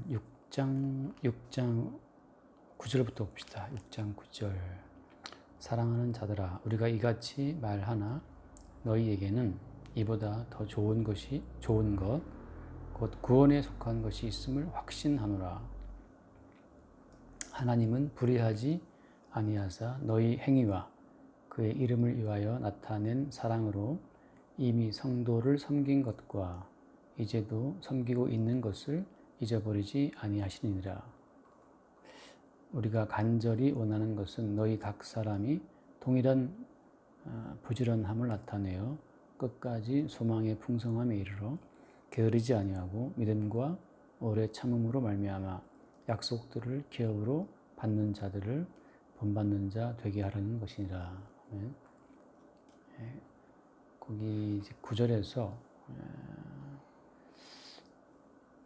6장 9절부터 봅시다. 6장 9절. 사랑하는 자들아, 우리가 이같이 말하나 너희에게는 이보다 더 좋은 것, 곧 구원에 속한 것이 있음을 확신하노라. 하나님은 불의하지 아니하사 너희 행위와 그의 이름을 위하여 나타낸 사랑으로 이미 성도를 섬긴 것과 이제도 섬기고 있는 것을 잊어버리지 아니하시니라. 우리가 간절히 원하는 것은 너희 각 사람이 동일한 부지런함을 나타내어 끝까지 소망의 풍성함에 이르러 게으르지 아니하고 믿음과 오래 참음으로 말미암아 약속들을 기업으로 받는 자들을 본받는 자 되게 하려는 것이니라. 거기 9절에서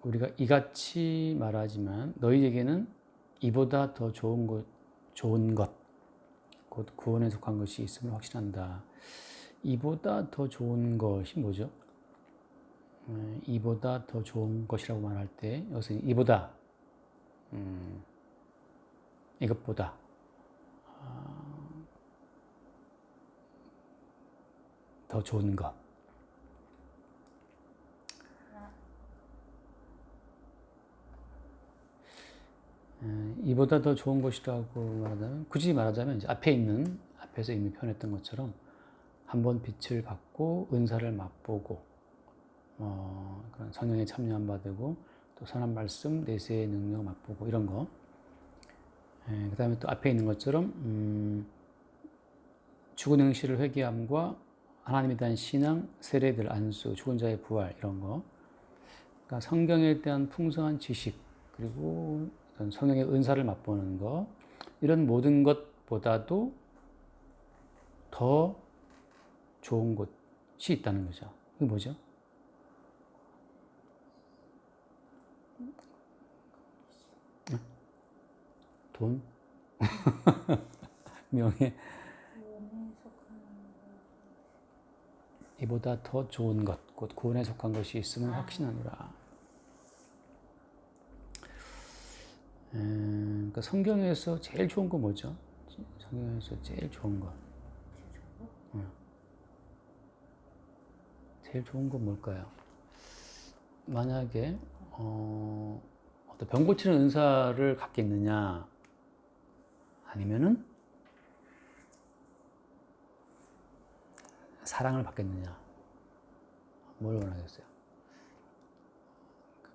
우리가 이같이 말하지만 너희에게는 이보다 더 좋은 것, 곧 구원에 속한 것이 있음을 확신한다. 이보다 더 좋은 것이 뭐죠? 이보다 더 좋은 것이라고 말할 때 여기서 이보다, 이것보다 더 좋은 것. 이보다 더 좋은 것이라고 말하자면, 굳이 말하자면 이제 앞에서 이미 표현했던 것처럼 한번 빛을 받고 은사를 맛보고 그런 성령에 참여한 바 되고 또 선한 말씀 내세의 능력 맛보고 이런 거. 그 다음에 또 앞에 있는 것처럼 죽은 행실을 회개함과 하나님에 대한 신앙, 세례들 안수, 죽은 자의 부활 이런 거. 그러니까 성경에 대한 풍성한 지식 그리고 성령의 은사를 맛보는 거, 이런 모든 것보다도 더 좋은 것이 있다는 거죠. 그게 뭐죠? 돈? 명예? 이보다 더 좋은 것, 곧 구원에 속한 것이 있음을 확신하노라. 그러니까 성경에서 제일 좋은 거 뭐죠? 성경에서 제일 좋은 거. 제일 좋은 건 뭘까요? 만약에 어떤 병 고치는 은사를 갖겠느냐, 아니면은 사랑을 받겠느냐, 뭘 원하겠어요?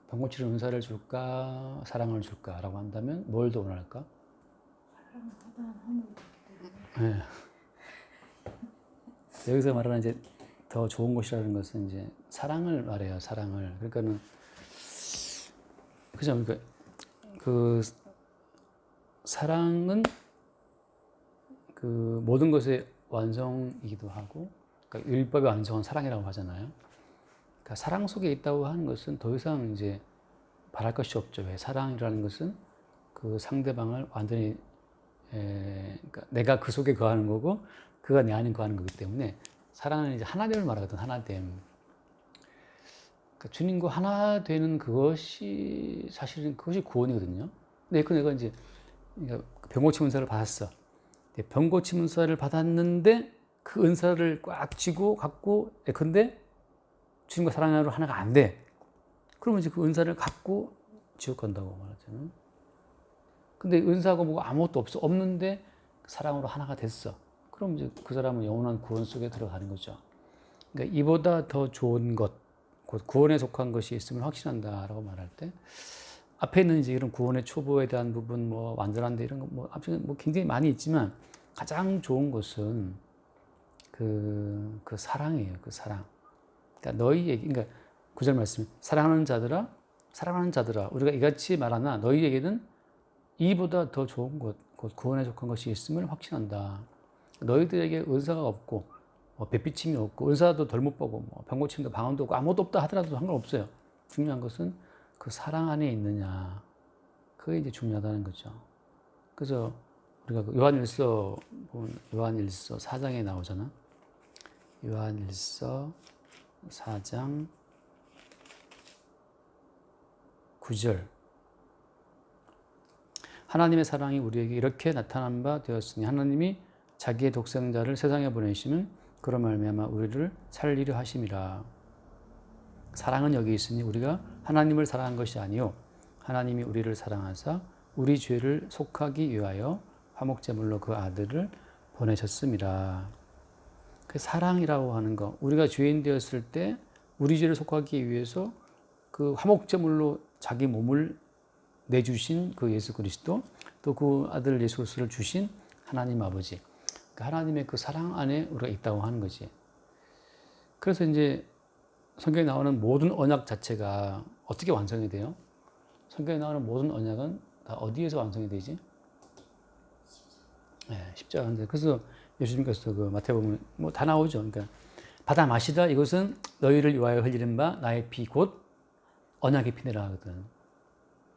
병 고치는 은사를 줄까, 사랑을 줄까라고 한다면 뭘 더 원할까? 네. 여기서 말하는 이제 더 좋은 것이라는 것은 이제 사랑을 말해요. 사랑을. 그러니까는 그죠? 그러니까 그 사랑은 그 모든 것의 완성이기도 하고, 그러니까 율법의 완성은 사랑이라고 하잖아요. 그러니까 사랑 속에 있다고 하는 것은 더 이상 이제 바랄 것이 없죠. 왜? 사랑이라는 것은 그 상대방을 완전히 그러니까 내가 그 속에 거하는 거고 그가 내 안에 거하는 거기 때문에 사랑은 이제 하나됨을 말하거든. 하나됨. 그러니까 주님과 하나 되는 그것이 사실은 그것이 구원이거든요. 근데 그 내가 이제 병고침 은사를 받았어. 병고침 은사를 받았는데 그 은사를 꽉 쥐고 갖고 근데 주님과 사랑으로 하나가 안 돼. 그러면 이제 그 은사를 갖고 지옥 간다고 말하잖아요. 근데 은사가 뭐 아무것도 없는데 사랑으로 하나가 됐어. 그럼 이제 그 사람은 영원한 구원 속에 들어가는 거죠. 그러니까 이보다 더 좋은 것, 곧 구원에 속한 것이 있음을 확신한다라고 말할 때, 앞에 있는 이제 이런 구원의 초보에 대한 부분, 뭐 완전한데 이런 거 뭐 굉장히 많이 있지만 가장 좋은 것은 그 사랑이에요. 그 사랑. 그러니까 너희에게, 그러니까 구절 말씀, 사랑하는 자들아, 우리가 이같이 말하나 너희에게는 이보다 더 좋은 것, 곧 구원에 속한 것이 있음을 확신한다. 너희들에게 은사가 없고, 뱃비침이 없고, 은사도 덜 못 보고, 병고침도 방언도 없고, 아무것도 없다 하더라도 상관없어요. 중요한 것은 그 사랑 안에 있느냐. 그게 이제 중요하다는 거죠. 그래서 우리가 요한일서 4장에 나오잖아. 요한일서 4장 9절. 하나님의 사랑이 우리에게 이렇게 나타난 바 되었으니 하나님이 자기의 독생자를 세상에 보내시면 그로 말미암아 우리를 살리려 하심이라. 사랑은 여기 있으니 우리가 하나님을 사랑한 것이 아니요 하나님이 우리를 사랑하사 우리 죄를 속하기 위하여 화목제물로 그 아들을 보내셨습니다. 그 사랑이라고 하는 거, 우리가 죄인 되었을 때 우리 죄를 속하기 위해서 그 화목제물로 자기 몸을 내주신 그 예수 그리스도, 또 그 아들 예수 그리스도를 주신 하나님 아버지, 하나님의 그 사랑 안에 우리가 있다고 하는 거지. 그래서 이제 성경에 나오는 모든 언약 자체가 어떻게 완성이 돼요? 성경에 나오는 모든 언약은 다 어디에서 완성이 되지? 네, 십자가인데. 그래서 예수님께서 그 마태복음 뭐 다 나오죠. 그러니까 받아 마시다, 이것은 너희를 위하여 흘리는 바 나의 피 곧 언약의 피니라 하거든.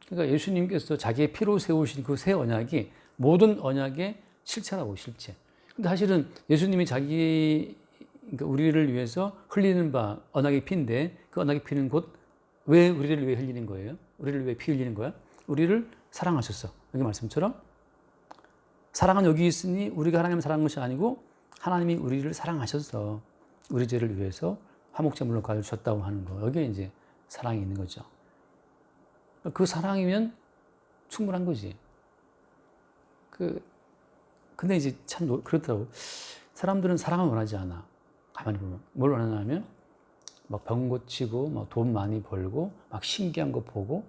그러니까 예수님께서 자기의 피로 세우신 그 새 언약이 모든 언약의 실체라고, 실체. 근데 사실은 예수님이 그러니까 우리를 위해서 흘리는 바 언약의 피인데, 그 언약의 피는 곧 왜 우리를 위해 흘리는 거예요? 우리를 위해 피 흘리는 거야? 우리를 사랑하셨어. 여기 말씀처럼 사랑은 여기 있으니 우리가 하나님을 사랑한 것이 아니고 하나님이 우리를 사랑하셔서 우리 죄를 위해서 화목제물로 가주셨다고 하는 거. 여기에 이제 사랑이 있는 거죠. 그 사랑이면 충분한 거지. 근데 이제 참 그렇더라고. 사람들은 사랑을 원하지 않아. 가만히 보면. 뭘 원하냐면 막 병 고치고 막 돈 많이 벌고 막 신기한 거 보고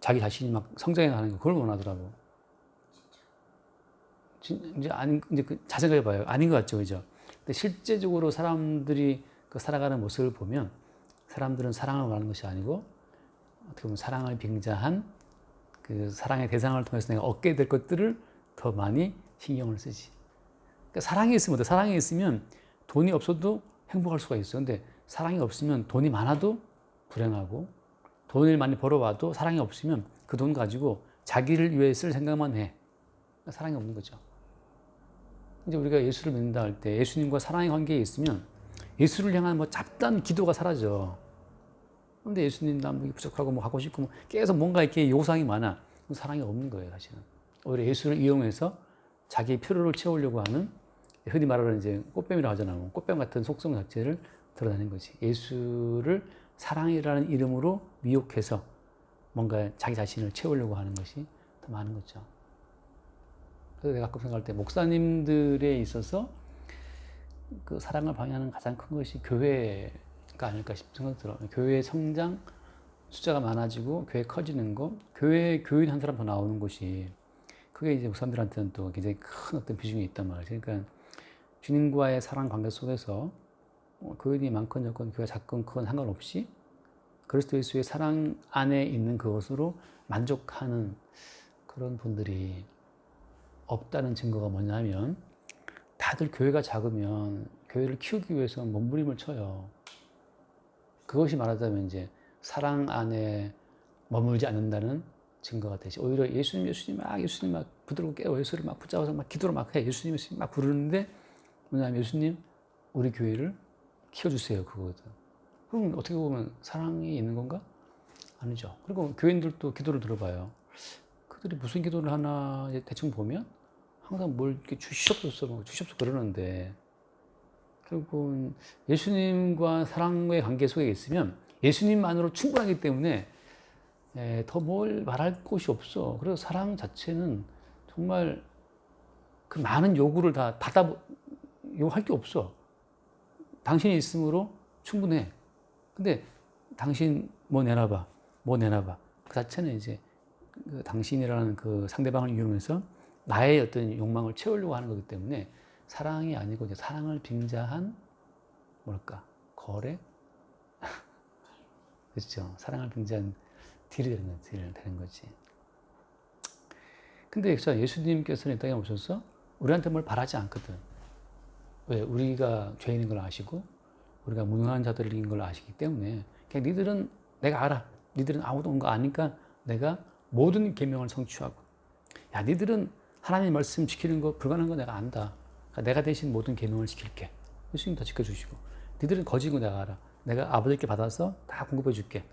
자기 자신이 막 성장해 가는 거, 그걸 원하더라고. 이제 잘 생각해 봐요. 아닌 것 같죠, 그죠? 근데 실제적으로 사람들이 그 살아가는 모습을 보면 사람들은 사랑을 원하는 것이 아니고 어떻게 보면 사랑을 빙자한 그 사랑의 대상을 통해서 내가 얻게 될 것들을 더 많이 신경을 쓰지. 그러니까 사랑이 있으면 돈이 없어도 행복할 수가 있어. 근데 사랑이 없으면 돈이 많아도 불행하고, 돈을 많이 벌어와도 사랑이 없으면 그 돈 가지고 자기를 위해 쓸 생각만 해. 그러니까 사랑이 없는 거죠. 이제 우리가 예수를 믿는다 할 때 예수님과 사랑의 관계에 있으면 예수를 향한 뭐 잡다한 기도가 사라져. 근데 예수님 나 뭐 부족하고 뭐 하고 싶고 뭐 계속 뭔가 이렇게 요상이 많아. 사랑이 없는 거예요, 사실은. 오히려 예수를 이용해서 자기의 필요를 채우려고 하는, 흔히 말하는 이제 꽃뱀이라고 하잖아요. 꽃뱀 같은 속성 자체를 드러내는 거지. 예수를 사랑이라는 이름으로 미혹해서 뭔가 자기 자신을 채우려고 하는 것이 더 많은 거죠. 그래서 내가 가끔 생각할 때 목사님들에 있어서 그 사랑을 방해하는 가장 큰 것이 교회가 아닐까 싶은 생각이 들어요. 교회 성장, 숫자가 많아지고 교회 커지는 거, 교회 교인 한 사람 더 나오는 것이, 그게 이제 목사님들한테는 또 굉장히 큰 어떤 비중이 있단 말이죠. 그러니까 주님과의 사랑 관계 속에서 교인이 많건 적건, 교회가 작건 크건 상관없이 그리스도 예수의 사랑 안에 있는 그것으로 만족하는 그런 분들이 없다는 증거가 뭐냐면, 다들 교회가 작으면 교회를 키우기 위해서 몸부림을 쳐요. 그것이 말하자면 이제 사랑 안에 머물지 않는다는 증거가 되지. 오히려 예수님 막 부드럽게 깨워 예수를 막 붙잡아서 막 기도를 막 해. 예수님 막 부르는데 뭐냐면, 예수님 우리 교회를 키워주세요, 그거거든. 그럼 어떻게 보면 사랑이 있는 건가? 아니죠. 그리고 교인들도 기도를 들어봐요. 그들이 무슨 기도를 하나 대충 보면 항상 뭘 이렇게 주시옵소서 그러는데, 결국은 예수님과 사랑의 관계 속에 있으면 예수님만으로 충분하기 때문에 더 뭘 말할 곳이 없어. 그래서 사랑 자체는 정말 그 많은 요구를 다 요구할 게 없어. 당신이 있으므로 충분해. 근데 당신 뭐 내놔봐. 그 자체는 이제 그 당신이라는 그 상대방을 이용해서 나의 어떤 욕망을 채우려고 하는 거기 때문에 사랑이 아니고 이제 사랑을 빙자한 거래? 그렇죠. 사랑을 빙자한 딜이 되는 거지. 근데 예수님께서는 이 땅에 오셔서 우리한테 뭘 바라지 않거든. 왜? 우리가 죄인인 걸 아시고 우리가 무능한 자들인 걸 아시기 때문에 그냥 니들은 내가 알아. 니들은 아무도 온 거 아니까 내가 모든 계명을 성취하고, 야 니들은 하나님 말씀 지키는 거 불가능한 거 내가 안다. 그러니까 내가 대신 모든 계명을 지킬게. 예수님 다 지켜주시고, 니들은 거짓인 거 내가 알아. 내가 아버지께 받아서 다 공급해 줄게.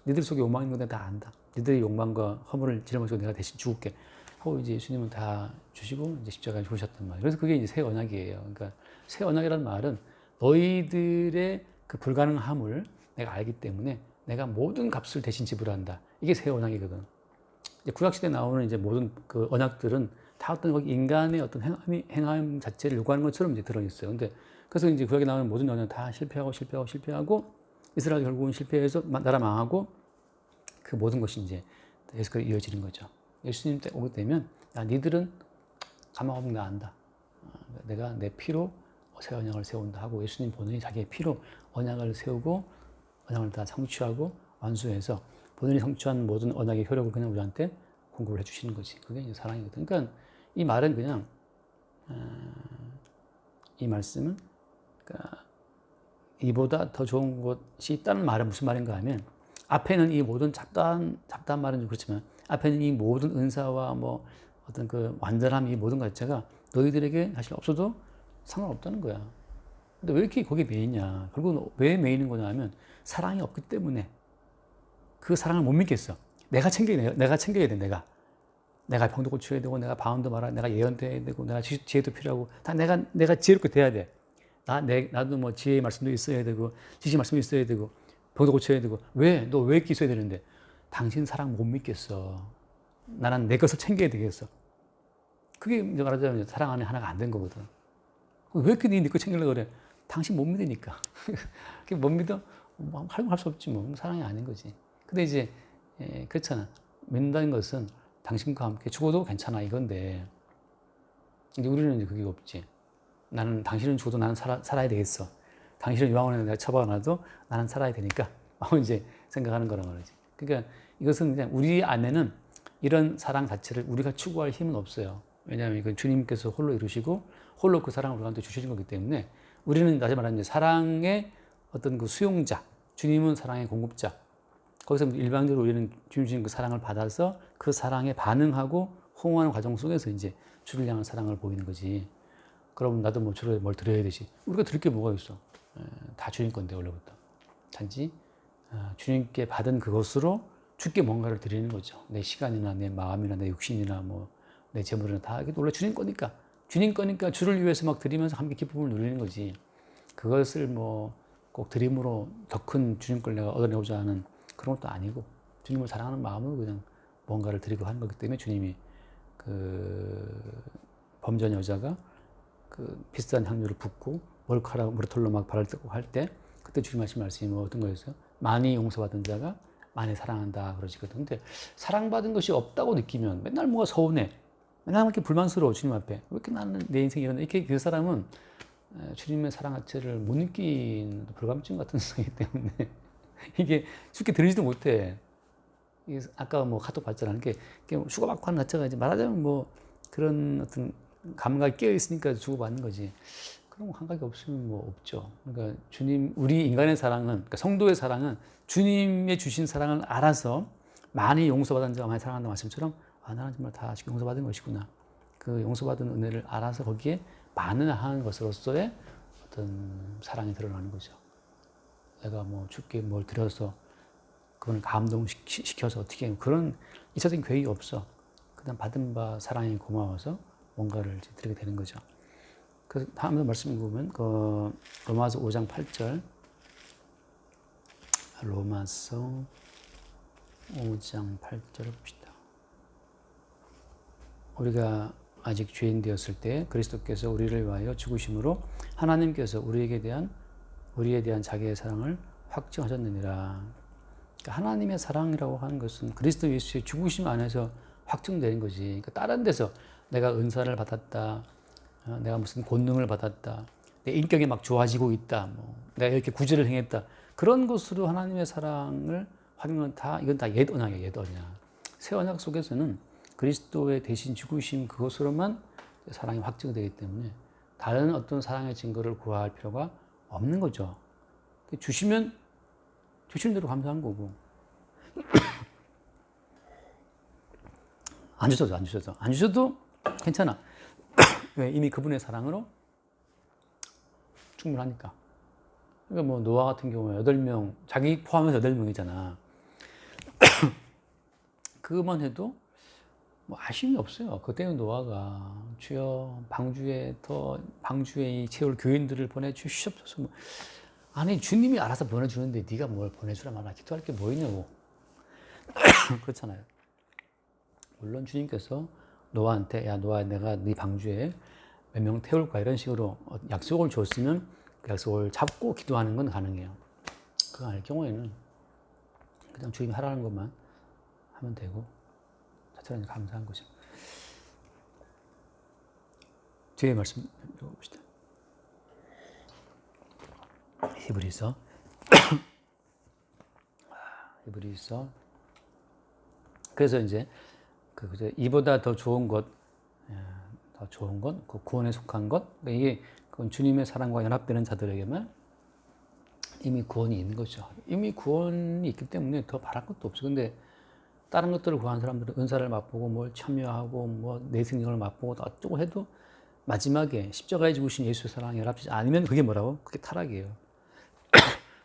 니들 속에 욕망이 있는 건 내가 다 안다. 니들의 욕망과 허물을 짊어지고 내가 대신 죽을게 하고 이제 예수님은 다 주시고 이제 십자가에 죽으셨단 말이에요. 그래서 그게 이제 새 언약이에요. 그러니까 새 언약이라는 말은 너희들의 그 불가능함을 내가 알기 때문에 내가 모든 값을 대신 지불한다. 이게 새 언약이거든. 이제 구약시대에 나오는 이제 모든 그 언약들은 다 어떤 거기 인간의 어떤 행함 자체를 요구하는 것처럼 이제 들어있어요. 근데 그래서 이제 구약에 나오는 모든 언약은 다 실패하고 이스라엘 결국은 실패해서 나라 망하고 그 모든 것이 이제 계속 이어지는 거죠. 예수님 때 오게 되면 야 니들은 가망 없는 거 안다. 내가 내 피로 새 언약을 세운다 하고 예수님 본인이 자기의 피로 언약을 세우고 언약을 다 성취하고 완수해서 본인이 성취한 모든 언약의 효력을 그냥 우리한테 공급을 해주시는 거지. 그게 이제 사랑이거든. 그러니까 이 말은 그냥 이 말씀은 그러니까 이보다 더 좋은 것이 있다는 말은 무슨 말인가 하면 앞에는 이 모든 잡다한 말은 좀 그렇지만 앞에는 이 모든 은사와 뭐 어떤 그 완전함 이 모든 것 자체가 너희들에게 사실 없어도 상관없다는 거야. 근데 왜 이렇게 거기에 매이냐? 결국은 왜 매이는 거냐 하면 사랑이 없기 때문에 그 사랑을 못 믿겠어. 내가 챙겨야 돼, 내가 병도 고쳐야 되고, 내가 방언도 말해야 내가 예언도 해야 되고, 내가 지혜도 필요하고, 다 내가 지혜롭게 돼야 돼. 나도 뭐 지혜의 말씀도 있어야 되고, 지식 말씀도 있어야 되고, 병도 고쳐야 되고. 너 왜 이렇게 있어야 되는데? 당신 사랑 못 믿겠어. 나는 내 것을 챙겨야 되겠어. 그게 이제 말하자면 사랑 안에 하나가 안 된 거거든. 왜 이렇게 네 거 챙기려고 그래? 당신 못 믿으니까. 그게 못 믿어? 할 수 없지 뭐. 사랑이 아닌 거지. 근데 이제 그렇잖아. 믿는다는 것은 당신과 함께 죽어도 괜찮아 이건데 이제 우리는 이제 그게 없지. 나는 당신은 죽어도 나는 살아야 되겠어. 당신을 유황원에 내가 처박아놔도 나는 살아야 되니까 이제 생각하는 거란 말이지. 그러니까 이것은 그냥 우리 안에는 이런 사랑 자체를 우리가 추구할 힘은 없어요. 왜냐하면 이건 주님께서 홀로 이루시고 홀로 그 사랑을 우리한테 주시는 거기 때문에 우리는 다시 말하면 사랑의 어떤 그 수용자, 주님은 사랑의 공급자. 거기서 일방적으로 우리는 주님 주신 그 사랑을 받아서 그 사랑에 반응하고 호응하는 과정 속에서 이제 주를 향한 사랑을 보이는 거지. 그럼 나도 뭐 주를 뭘 드려야 되지. 우리가 드릴 게 뭐가 있어. 다 주님 건데 원래부터. 단지 주님께 받은 그것으로 주께 뭔가를 드리는 거죠. 내 시간이나 내 마음이나 내 육신이나 뭐 내 재물이나 다 이게 원래 주님 거니까. 주님 거니까 주를 위해서 막 드리면서 함께 기쁨을 누리는 거지. 그것을 뭐 꼭 드림으로 더 큰 주님 걸 내가 얻어내고자 하는 그런 것도 아니고 주님을 사랑하는 마음으로 그냥 뭔가를 드리고 하는 거기 때문에 주님이 그 범죄한 여자가 그 비싼 향료를 붓고 머리털로 막 발을 뜯고 할 때 그때 주님 하신 말씀이 뭐 어떤 거였어요? 많이 용서받은 자가 많이 사랑한다 그러시거든. 근데 사랑받은 것이 없다고 느끼면 맨날 뭐가 서운해. 맨날 이렇게 불만스러워 주님 앞에. 왜 이렇게 나는 내 인생이 이런데 이렇게 그 사람은 주님의 사랑 자체를 못 느낀 불감증 같은 성이기 때문에 이게 쉽게 들리지도 못해. 아까 뭐 카톡 봤잖아. 이렇게 주고받고 하는 자체가 이제 말하자면 뭐 그런 어떤 감각이 깨어 있으니까 주고받는 거지. 그런 감각이 없으면 뭐 없죠. 그러니까 우리 인간의 사랑은, 그러니까 성도의 사랑은 주님의 주신 사랑을 알아서 많이 용서받은 자가 많이 사랑한다는 말씀처럼 나는 정말 다 용서받은 것이구나. 그 용서받은 은혜를 알아서 거기에 반응하는 것으로서의 어떤 사랑이 드러나는 거죠. 내가 뭐 주께 뭘 드려서 그걸 감동시켜서 어떻게 그런 이차적인 계획이 없어. 그냥 받은 바 사랑이 고마워서 뭔가를 드리게 되는 거죠. 그래서 다음 말씀 읽으면 로마서 5장 8절 로마서 5장 8절 봅시다. 우리가 아직 죄인 되었을 때 그리스도께서 우리를 위하여 죽으심으로 하나님께서 우리에 대한 자기의 사랑을 확증하셨느니라. 그러니까 하나님의 사랑이라고 하는 것은 그리스도 예수의 죽으심 안에서 확증되는 거지. 그러니까 다른 데서 내가 은사를 받았다, 내가 무슨 권능을 받았다, 내 인격이 막 좋아지고 있다, 뭐 내가 이렇게 구제를 행했다, 그런 것으로 하나님의 사랑을 확인하는 이건 다 옛 언약이야, 옛 언약. 새 언약 속에서는 그리스도의 대신 죽으심 그것으로만 사랑이 확증되기 때문에 다른 어떤 사랑의 증거를 구할 필요가 없는 거죠. 주시면 주시는 대로 감사한 거고 안 주셔도 괜찮아. 왜? 이미 그분의 사랑으로 충분하니까. 그러니까 뭐 노아 같은 경우에 8명, 자기 포함해서 8명이잖아. 그것만 해도 뭐 아쉬움이 없어요. 그것 때문에 노아가 주여 방주에 이 채울 교인들을 보내주시옵소서. 뭐. 아니 주님이 알아서 보내주는데 네가 뭘 보내주라 말라 기도할 게 뭐 있냐고. 그렇잖아요. 물론 주님께서 노아한테 야 노아 내가 네 방주에 몇 명 태울 거야 이런 식으로 약속을 줬으면 그 약속을 잡고 기도하는 건 가능해요. 그거 아닐 경우에는 그냥 주님이 하라는 것만 하면 되고 자체는 감사한 거죠. 뒤에 말씀 읽어봅시다. 히브리서 그래서 이제 이보다 더 좋은 것, 그 구원에 속한 것, 이게 그건 주님의 사랑과 연합되는 자들에게만 이미 구원이 있는 거죠. 이미 구원이 있기 때문에 더 바랄 것도 없어. 근데 다른 것들을 구한 사람들은 은사를 맛보고 뭘 참여하고 뭐 내 생명을 맛보고 어쩌고 해도 마지막에 십자가에 죽으신 예수의 사랑에 연합되지 않으면 그게 뭐라고? 그게 타락이에요.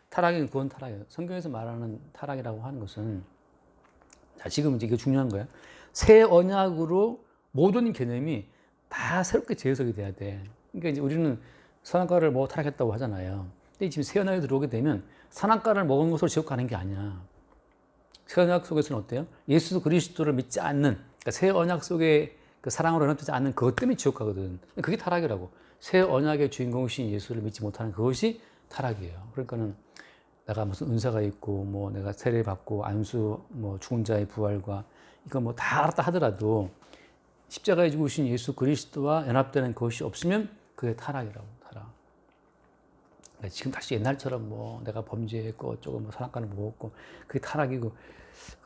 타락은 구원 타락이에요. 성경에서 말하는 타락이라고 하는 것은 자, 지금 이제 이게 중요한 거예요. 새 언약으로 모든 개념이 다 새롭게 재해석이 돼야 돼. 그러니까 이제 우리는 선악과를 뭐 타락했다고 하잖아요. 근데 지금 새 언약에 들어오게 되면 선악과를 먹은 것으로 지옥 가는 게 아니야. 새 언약 속에서는 어때요? 예수 그리스도를 믿지 않는, 그러니까 새 언약 속에 그 사랑으로 연합되지 않는 그것 때문에 지옥 가거든. 그게 타락이라고. 새 언약의 주인공이신 예수를 믿지 못하는 그것이 타락이에요. 그러니까는 내가 무슨 은사가 있고 뭐 내가 세례 받고 안수 뭐 죽은 자의 부활과 이거 뭐 다 알았다 하더라도 십자가에 죽으신 예수 그리스도와 연합되는 것이 없으면 그게 타락이라고. 타락. 지금 다시 옛날처럼 뭐 내가 범죄했고 어쩌고 뭐 선악과를 먹었고 그게 타락이고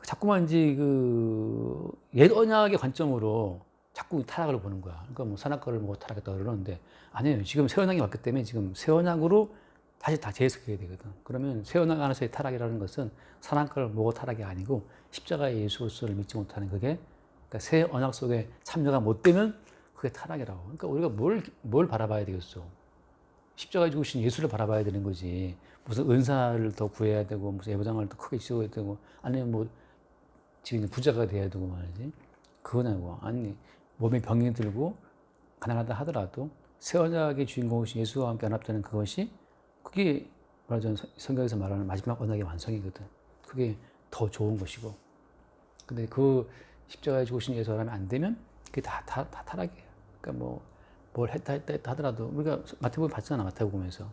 자꾸만 이제 그 옛 언약의 관점으로 자꾸 타락을 보는 거야. 그러니까 뭐 선악과를 먹고 타락했다 그러는데 아니에요. 지금 새 언약이 왔기 때문에 지금 새 언약으로 다시 다 재해석해야 되거든. 그러면 새 언약 안에서의 타락이라는 것은 선악과를 먹어 타락이 아니고 십자가의 예수 그리스도를 믿지 못하는 그게 그러니까 새 언약 속에 참여가 못 되면 그게 타락이라고. 그러니까 우리가 뭘 바라봐야 되겠어? 십자가에 죽으신 예수를 바라봐야 되는 거지. 무슨 은사를 더 구해야 되고 무슨 예배당을 더 크게 지어야 되고 아니면 뭐 지금 부자가 돼야 되고 말이지. 그건 아니고 아니 몸에 병이 들고 가난하다 하더라도 새 언약의 주인공이신 예수와 함께 연합되는 그것이 그게 말하자면 성경에서 말하는 마지막 언약의 완성이거든. 그게 더 좋은 것이고. 근데 그 십자가에 죽으신 예수를 하면 안 되면 그게 다 타락이에요. 그러니까 뭘 했다 하더라도 우리가 마태복음 봤잖아. 마태복음에서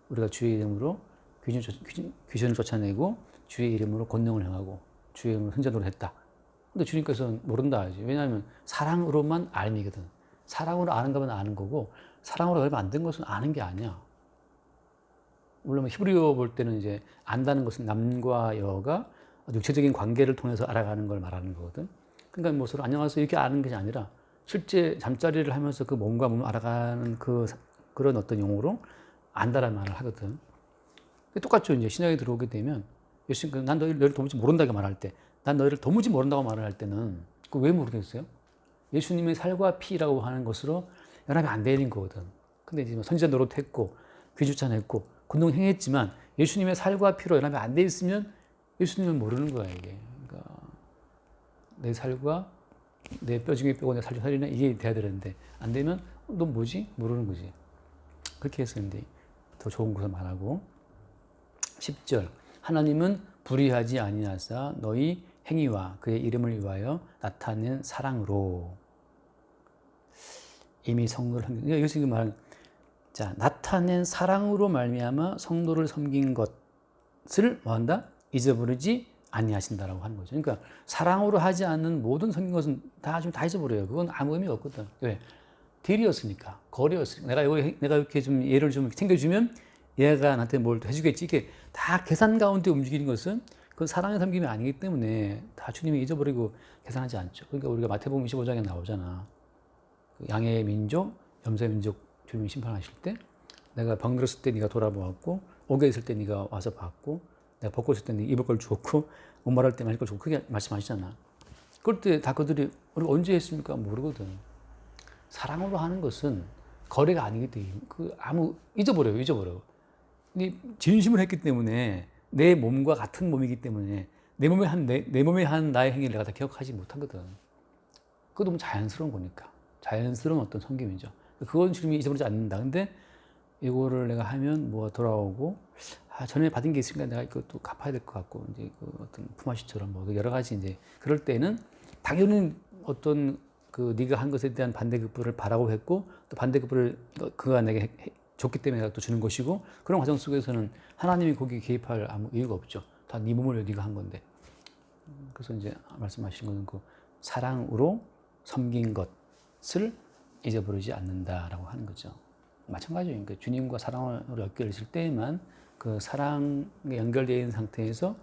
우리가 주의 이름으로 귀신을 쫓아내고 주의 이름으로 권능을 행하고 주의 이름으로 흔전으로 했다. 근데 주님께서는 모른다 하지. 왜냐하면 사랑으로만 알미거든. 사랑으로 아는 거면 아는 거고 사랑으로 알면 안 된 것은 아는 게 아니야. 물론 히브리어 볼 때는 이제 안다는 것은 남과 여가 육체적인 관계를 통해서 알아가는 걸 말하는 거거든. 그러니까 뭐 서로 안녕하세요 이렇게 아는 것이 아니라 실제 잠자리를 하면서 그 몸과 몸을 알아가는 그런 어떤 용어로 안다라는 말을 하거든. 똑같죠. 이제 신약에 들어오게 되면 예수님께서 난 너희를 도무지 모른다고 말할 때, 난 너희를 도무지 모른다고 말을 할 때는 그 왜 모르겠어요? 예수님의 살과 피라고 하는 것으로 연합이 안 되는 거거든. 근데 이제 선지자 노릇했고 귀주찬했고 권능 행했지만 예수님의 살과 피로 연합이 안 돼 있으면 예수님은 모르는 거야 이게. 그러니까 내 살과 내 뼈 중에 뼈고 내 살 중 살이네 이게 돼야 되는데 안 되면 너 뭐지? 모르는 거지. 그렇게 했었는데 더 좋은 것을 말하고 10절 하나님은 불의하지 아니하사 너희 행위와 그의 이름을 위하여 나타낸 사랑으로 이미 성도를 섬긴 여기서 지금 말하는 자 나타낸 사랑으로 말미암아 성도를 섬긴 것을 뭐한다? 잊어버리지 아니하신다라고 하는 거죠. 그러니까 사랑으로 하지 않는 모든 섬긴 것은 다 잊어버려요. 그건 아무 의미가 없거든. 왜? 딜이었으니까, 거래였으니까. 내가 이렇게 좀 예를 좀 챙겨주면 얘가 나한테 뭘 해주겠지. 이게 다 계산 가운데 움직이는 것은 그건 사랑의 섬김이 아니기 때문에 다 주님이 잊어버리고 계산하지 않죠. 그러니까 우리가 마태복음 25장에 나오잖아. 양의 민족, 염소의 민족 주님이 심판하실 때 내가 병들었을 때 네가 돌아보았고 옥에 있을 때 네가 와서 봤고 내가 벗고 있을 때 네가 입을 걸 주었고 목마를 때 마실 걸 주고 그게 말씀하시잖아. 그럴 때 다 그들이 우리가 언제 했습니까? 모르거든. 사랑으로 하는 것은 거래가 아니기 때문에 잊어버려요. 근데 진심을 했기 때문에 내 몸과 같은 몸이기 때문에 내 몸에 한 나의 행위를 내가 다 기억하지 못하거든. 그거 너무 자연스러운 거니까. 자연스러운 어떤 섬김이죠. 그건 주님이 잊어버리지 않는다. 근데 이거를 내가 하면 뭐가 돌아오고, 전에 받은 게 있으니까 내가 이것도 갚아야 될 것 같고, 이제 그 어떤 품앗이처럼 뭐 여러 가지 이제 그럴 때는 당연히 어떤 네가 한 것에 대한 반대급부를 바라고 했고, 또 반대급부를 그가 내게 줬기 때문에 내가 또 주는 것이고, 그런 과정 속에서는 하나님이 거기에 개입할 아무 이유가 없죠. 다 네 몸을 네가 한 건데. 그래서 이제 말씀하신 것은 그 사랑으로 섬긴 것을 잊어버리지 않는다라고 하는 거죠. 마찬가지예요. 그러니까 주님과 사랑으로 연결했을 때에만 그 사랑에 연결되어 있는 상태에서,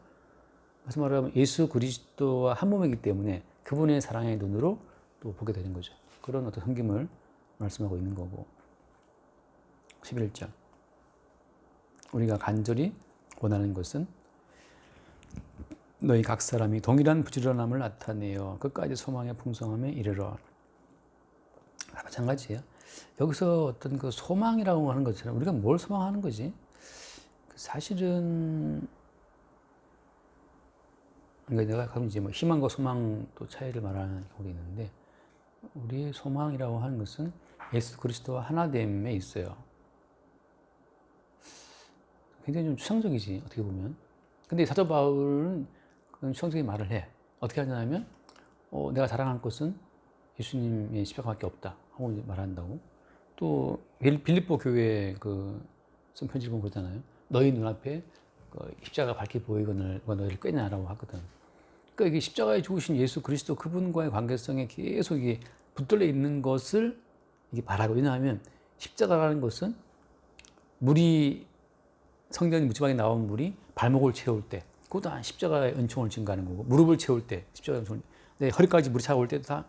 무슨 말하면 예수 그리스도와 한 몸이기 때문에 그분의 사랑의 눈으로 또 보게 되는 거죠. 그런 어떤 섬김을 말씀하고 있는 거고. 11절. 우리가 간절히 원하는 것은 너희 각 사람이 동일한 부지런함을 나타내어 끝까지 소망의 풍성함에 이르러. 마찬가지예요. 여기서 어떤 그 소망이라고 하는 것처럼 우리가 뭘 소망하는 거지? 사실은 그러니까 내가 가끔 이제 뭐 희망과 소망 또 차이를 말하는 경우도 있는데, 우리의 소망이라고 하는 것은 예수 그리스도와 하나됨에 있어요. 굉장히 좀 추상적이지, 어떻게 보면. 근데 사도 바울은 그런 추상적인 말을 해. 어떻게 하냐면, 내가 자랑할 것은 예수님의 십자가밖에 없다 하고 이제 말한다고. 또 빌립보 교회 쓴 편지를 보면 그러잖아요. 너희 눈앞에 십자가 밝게 보이거늘 너희를 꾀냐라고 하거든. 그러니까 이게 십자가에 죽으신 예수 그리스도 그분과의 관계성에 계속 이게 붙들려 있는 것을 이게 바라고. 왜냐하면 십자가라는 것은 물이, 성경에 묻지막에 나온 물이 발목을 채울 때 그것도 한 십자가의 은총을 증가하는 거고, 무릎을 채울 때 십자가의 은총을, 내 허리까지 물이 차올 때도 다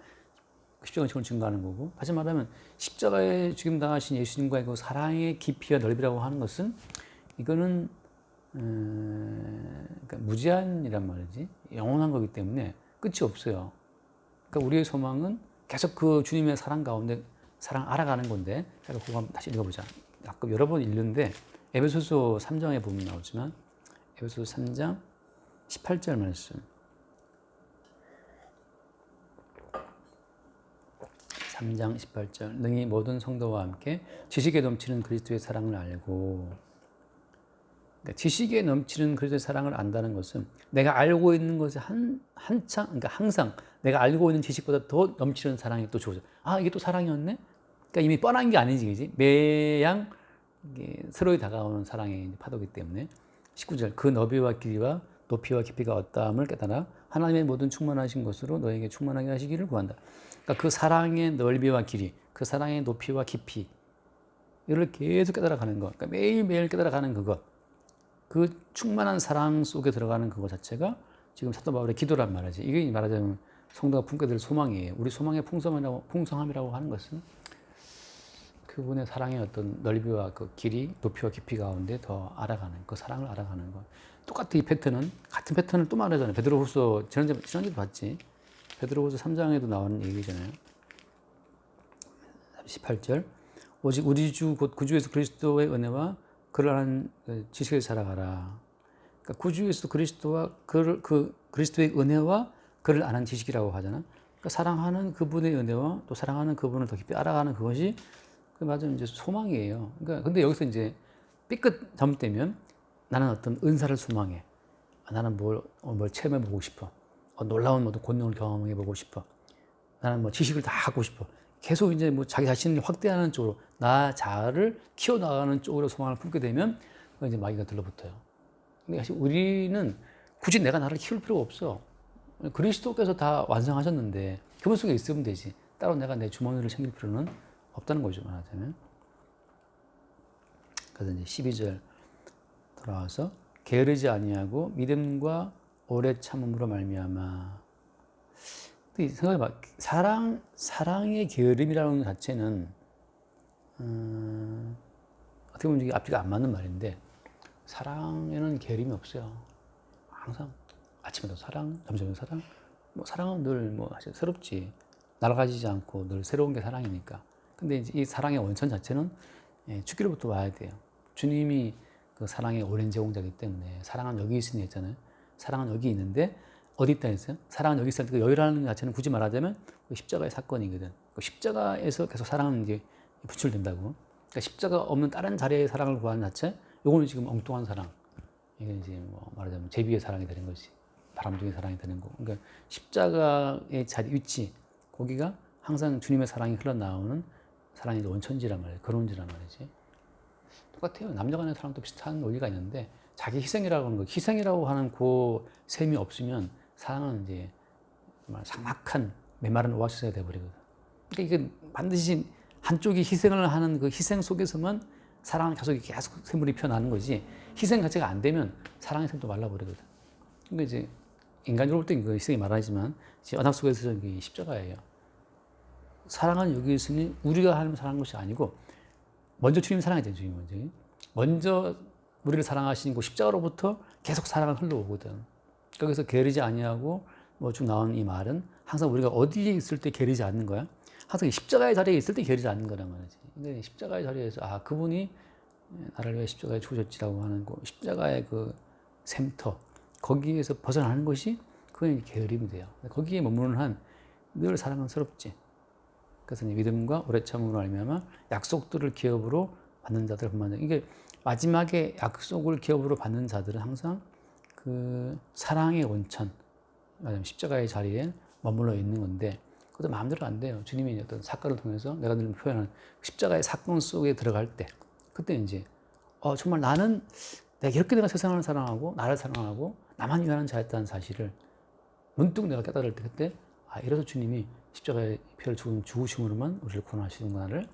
십자가의 은총을 증가하는 거고. 다시 말하면 십자가에 죽임 당하신 예수님과의 그 사랑의 깊이와 넓이라고 하는 것은, 이거는 그러니까 무제한이란 말이지, 영원한 거기 때문에 끝이 없어요. 그러니까 우리의 소망은 계속 그 주님의 사랑 가운데 사랑 알아가는 건데, 제가 그거 한번 다시 읽어보자. 아까 여러 번 읽는데 에베소서 3장에 보면 나오지만, 에베소서 3장 18절 말씀. 3장 18절. 능히 모든 성도와 함께 지식에 넘치는 그리스도의 사랑을 알고. 그러니까 지식에 넘치는 그리스도의 사랑을 안다는 것은 내가 알고 있는 것에 한창, 그러니까 항상 내가 알고 있는 지식보다 더 넘치는 사랑이 또 주어져. 이게 또 사랑이었네? 그러니까 이미 뻔한 게 아니지, 그지? 매양 서로에 다가오는 사랑의 파도이기 때문에. 19절. 그 너비와 길이와 높이와 깊이가 어떠함을 깨달아 하나님의 모든 충만하신 것으로 너에게 충만하게 하시기를 구한다. 그러니까 그 사랑의 넓이와 길이, 그 사랑의 높이와 깊이, 이를 계속 깨달아가는 것. 그러니까 매일매일 깨달아가는 그것. 그 충만한 사랑 속에 들어가는 그것 자체가 지금 사도 바울의 기도란 말이지. 이게 말하자면 성도가 품게 될 소망이에요. 우리 소망의 풍성함이라고 하는 것은 그분의 사랑의 어떤 넓이와 그 길이, 높이와 깊이 가운데 더 알아가는, 그 사랑을 알아가는 것. 똑같은 이 패턴은, 같은 패턴을 또 말하잖아요. 베드로후서, 지난주에도 봤지. 베드로후서 3장에도 나오는 얘기잖아요. 18절. 오직 우리 주 곧 구주 예수 그리스도의 은혜와 그를 아는 지식을 살아가라. 그러니까 구주 예수 그리스도와 그리스도의 은혜와 그를 아는 지식이라고 하잖아. 그러니까 사랑하는 그분의 은혜와 또 사랑하는 그분을 더 깊이 알아가는 그것이 맞아 이제 소망이에요. 그러니까 근데 여기서 이제 삐끗 잘못되면 나는 어떤 은사를 소망해. 나는 뭘 체험해보고 싶어. 놀라운 모든 권능을 경험해보고 싶어. 나는 뭐 지식을 다 갖고 싶어. 계속 이제 뭐 자기 자신을 확대하는 쪽으로, 나 자아를 키워나가는 쪽으로 소망을 품게 되면 이제 마귀가 들러붙어요. 근데 사실 우리는 굳이 내가 나를 키울 필요가 없어. 그리스도께서 다 완성하셨는데 그분 속에 있으면 되지. 따로 내가 내 주머니를 챙길 필요는 없다는 거죠, 말하자면. 그래서 이제 12절 돌아와서 게으르지 아니하고 믿음과 오래 참음으로 말미암아. 생각해봐. 사랑의 게으름이라는 것 자체는 어떻게 보면 이게 앞뒤가 안 맞는 말인데, 사랑에는 게으름이 없어요. 항상 아침에도 사랑, 점심에도 사랑. 뭐 사랑은 늘 사실 새롭지. 날아가지지 않고 늘 새로운 게 사랑이니까. 근데 이제 이 사랑의 원천 자체는 주기로부터 와야 돼요. 주님이 그 사랑의 오랜 제공자이기 때문에, 사랑은 여기 있으니 했잖아요. 사랑은 여기 있는데 어디 있다 했어요? 사랑은 여기 있을 때 그 여기라는 것 자체는 굳이 말하자면 그 십자가의 사건이거든. 그 십자가에서 계속 사랑은 이제 분출된다고. 그러니까 십자가 없는 다른 자리의 사랑을 구하는 자체, 요거는 지금 엉뚱한 사랑. 이게 이제 뭐 말하자면 제비의 사랑이 되는 거지. 바람둥이 사랑이 되는 거고. 그러니까 십자가의 자리 위치, 거기가 항상 주님의 사랑이 흘러나오는 사랑의 원천지란 말이에요. 근원지란 말이지. 똑같아요. 남녀 간의 사랑도 비슷한 논리가 있는데 자기 희생이라고 하는 거, 희생이라고 하는 그 셈이 없으면 사랑은 이제 정말 삭막한 메마른 오아시스가 돼버리거든. 그러니까 이게 반드시 한쪽이 희생을 하는 그 희생 속에서만 사랑은 계속 샘물이 피어나는 거지. 희생 자체가 안 되면 사랑의 샘도 말라버리거든. 그러니까 이제 인간적으로 볼 때 그 희생이 말하지만 언약 속에서 이 십자가예요. 사랑은 여기 있으니 우리가 하는 사랑한 것이 아니고 먼저 주님이 사랑해야 되죠. 주님이 먼저 우리를 사랑하신 그 십자가로부터 계속 사랑을 흘러오거든. 거기서 게으르지 아니하고 뭐 쭉 나온 이 말은 항상 우리가 어디에 있을 때 게으르지 않는 거야. 항상 십자가의 자리에 있을 때 게으르지 않는 거란 말이지. 근데 십자가의 자리에서 그분이 나를 위해 십자가에 죽으셨지라고 하는 그 십자가의 그 샘터, 거기에서 벗어나는 것이 그건 게으름이 돼요. 거기에 머무는 한 늘 사랑은 새롭지. 그래서 믿음과 오래 참음으로 알미암아 약속들을 기업으로 받는 자들 뿐만 아니라 이게 마지막에 약속을 기업으로 받는 자들은 항상 그 사랑의 원천, 십자가의 자리에 머물러 있는 건데 그것도 마음대로 안 돼요. 주님이 어떤 사건을 통해서 내가 늘 표현하는 십자가의 사건 속에 들어갈 때 그때 이제 정말 나는 이렇게 내가 세상을 사랑하고 나를 사랑하고 나만 위하는 자였다는 사실을 문득 내가 깨달을 때 그때 이래서 주님이 십자가의 피를 죽으심으로만 우리를 구원하시는구나를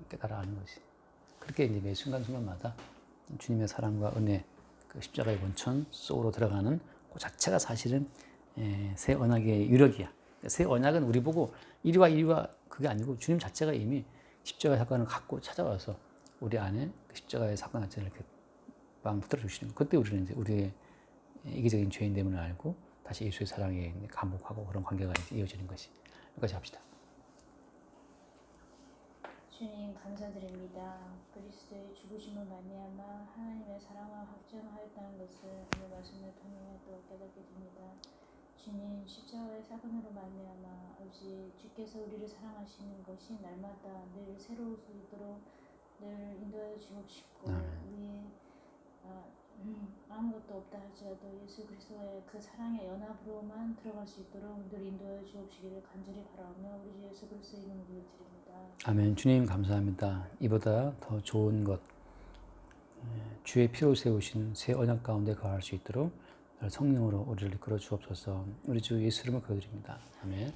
깨달아 아는 거지. 그렇게 이제 매 순간순간마다 주님의 사랑과 은혜, 그 십자가의 원천 속으로 들어가는 그 자체가 사실은 새 언약의 유력이야. 새 언약은 우리 보고 이리와 그게 아니고 주님 자체가 이미 십자가의 사건을 갖고 찾아와서 우리 안에 그 십자가의 사건 자체를 이렇게 빵 붙들어 주시는 거. 그때 우리는 이제 우리의 이기적인 죄인됨을 알고 다시 예수의 사랑에 감복하고 그런 관계가 이제 이어지는 것이. 여기까지 합시다. 주님 감사드립니다. 그리스도의 죽으심을 말미암아 하나님의 사랑을 확증하였다는 것을 오늘 말씀을 통해 또 깨닫게 됩니다. 주님 십자가의 사건으로 말미암아 아버지 주께서 우리를 사랑하시는 것이 날마다 늘 새로울 수 있도록 늘 인도하여 주옵시고 우리의 아무것도 없다 할지라도 예수 그리스도의 그 사랑의 연합으로만 들어갈 수 있도록 늘 인도하여 주옵시기를 간절히 바라며 우리 주 예수 그리스도의 이름으로 드립니다. 아멘. 주님 감사합니다. 이보다 더 좋은 것, 주의 피로 세우신 새 언약 가운데 거할 수 있도록 성령으로 우리를 이끌어 주옵소서. 우리 주 예수 이름을 기도드립니다. 아멘.